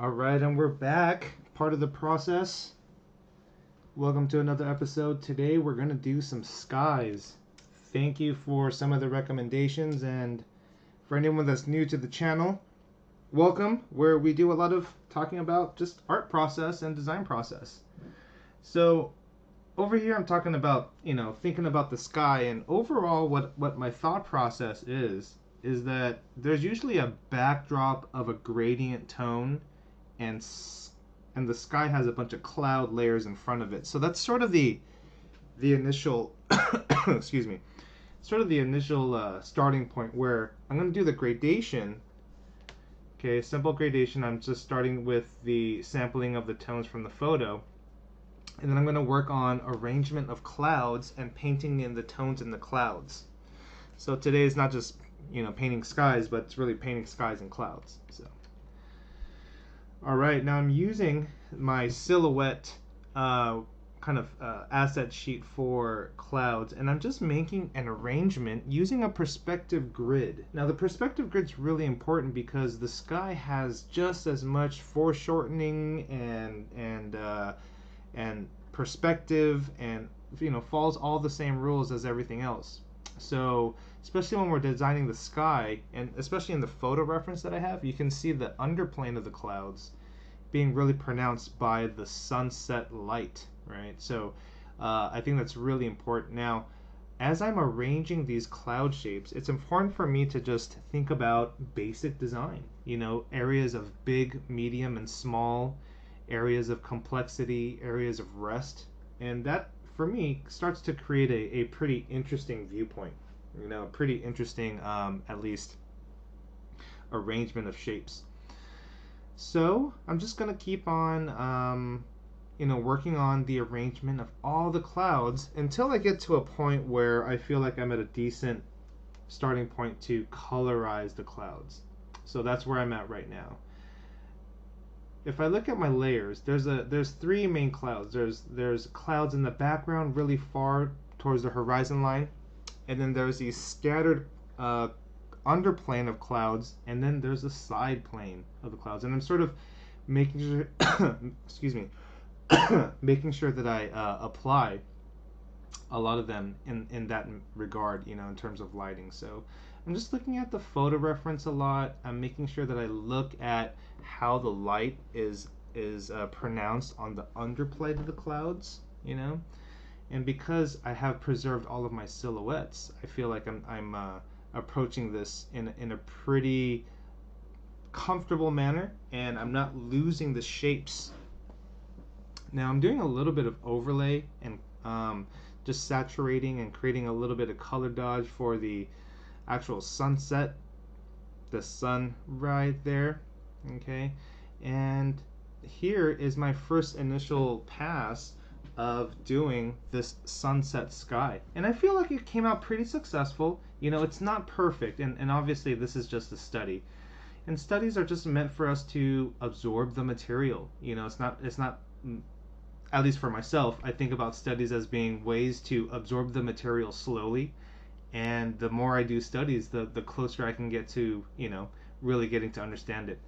All right, and we're back. Part of the process. Welcome to another episode. Today we're going to do some skies. Thank you for some of the recommendations, and for anyone that's new to the channel, welcome, where we do a lot of talking about just art process and design process. So over here I'm talking about, thinking about the sky, and overall what my thought process is that there's usually a backdrop of a gradient tone, and the sky has a bunch of cloud layers in front of it. So that's sort of the initial excuse me, sort of the initial starting point where I'm going to do the gradation. Okay, simple gradation. I'm just starting with the sampling of the tones from the photo, and then I'm going to work on arrangement of clouds and painting in the tones in the clouds. So today is not just painting skies, but it's really painting skies and clouds. So alright, now I'm using my silhouette asset sheet for clouds, and I'm just making an arrangement using a perspective grid. Now the perspective grid's really important because the sky has just as much foreshortening and perspective, and follows all the same rules as everything else. So especially when we're designing the sky, and especially in the photo reference that I have, you can see the underplane of the clouds being really pronounced by the sunset light, right? So I think that's really important. Now, as I'm arranging these cloud shapes, it's important for me to just think about basic design, areas of big, medium, and small, areas of complexity, areas of rest, and that for me starts to create a pretty interesting viewpoint, a pretty interesting at least arrangement of shapes. So I'm just gonna keep on working on the arrangement of all the clouds until I get to a point where I feel like I'm at a decent starting point to colorize the clouds. So that's where I'm at right now. If I look at my layers, there's three main clouds. There's clouds in the background really far towards the horizon line, and then there's these scattered underplane of clouds, and then there's a side plane of the clouds. And I'm sort of making sure excuse me making sure that I apply a lot of them in that regard, in terms of lighting. So I'm just looking at the photo reference a lot. I'm making sure that I look at how the light is pronounced on the underplane of the clouds, and because I have preserved all of my silhouettes, I feel like I'm approaching this in a pretty comfortable manner, and I'm not losing the shapes. Now I'm doing a little bit of overlay and just saturating and creating a little bit of color dodge for the actual sunset, the sun right there. Okay, and here is my first initial pass of doing this sunset sky, and I feel like it came out pretty successful. It's not perfect, and obviously this is just a study, and studies are just meant for us to absorb the material. It's not at least for myself, I think about studies as being ways to absorb the material slowly, and the more I do studies, the closer I can get to really getting to understand it.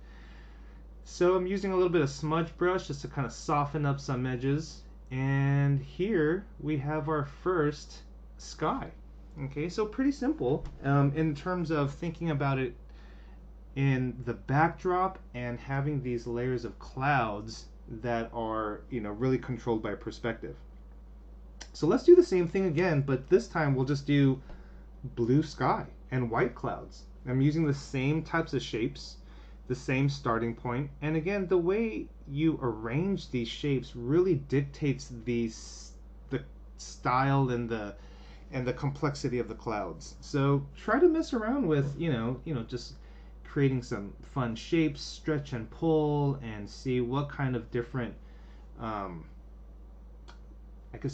So I'm using a little bit of smudge brush just to kind of soften up some edges, and here we have our first sky. Okay, so pretty simple in terms of thinking about it in the backdrop and having these layers of clouds that are really controlled by perspective. So let's do the same thing again, but this time we'll just do blue sky and white clouds. I'm using the same types of shapes, the same starting point, and again, the way you arrange these shapes really dictates the style and the complexity of the clouds. So try to mess around with just creating some fun shapes, stretch and pull, and see what kind of different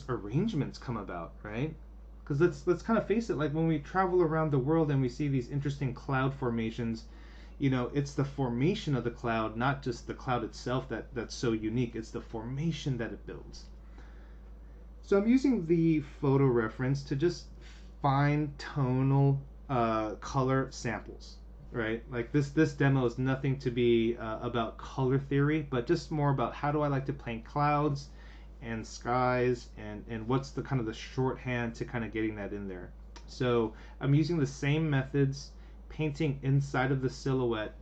arrangements come about, right? Because let's kind of face it, like when we travel around the world and we see these interesting cloud formations, it's the formation of the cloud, not just the cloud itself, that's so unique. It's the formation that it builds. So I'm using the photo reference to just find tonal color samples. right? Like this demo is nothing to be about color theory, but just more about how do I like to paint clouds and skies, and what's the kind of the shorthand to kind of getting that in there. So I'm using the same methods, painting inside of the silhouette,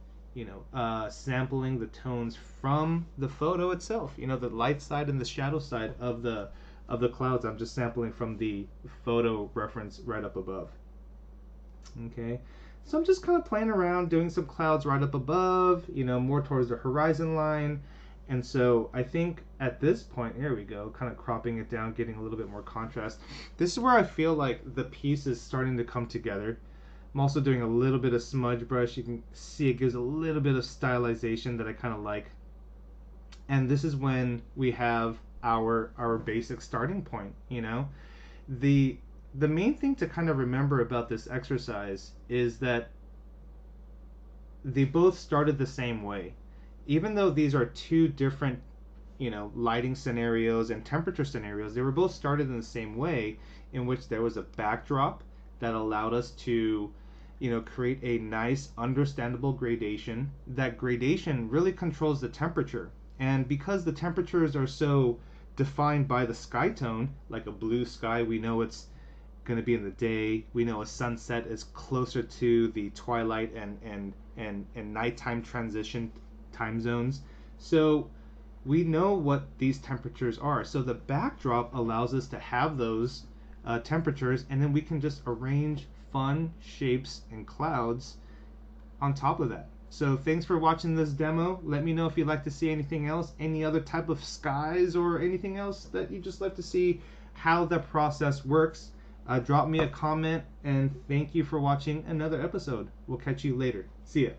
sampling the tones from the photo itself. The light side and the shadow side of the clouds. I'm just sampling from the photo reference right up above. Okay, so I'm just kind of playing around, doing some clouds right up above, more towards the horizon line. And so I think at this point, here we go, kind of cropping it down, getting a little bit more contrast. This is where I feel like the piece is starting to come together. I'm also doing a little bit of smudge brush. You can see it gives a little bit of stylization that I kind of like. And this is when we have our basic starting point, The the main thing to kind of remember about this exercise is that they both started the same way. Even though these are two different, lighting scenarios and temperature scenarios, they were both started in the same way, in which there was a backdrop that allowed us to, create a nice, understandable gradation. That gradation really controls the temperature. And because the temperatures are so defined by the sky tone, like a blue sky, we know it's going to be in the day. We know a sunset is closer to the twilight and nighttime transition time zones. So we know what these temperatures are. So the backdrop allows us to have those temperatures, and then we can just arrange fun shapes and clouds on top of that. So thanks for watching this demo. Let me know if you'd like to see anything else, any other type of skies or anything else that you just like to see how the process works. Drop me a comment, and thank you for watching another episode. We'll catch you later. See ya.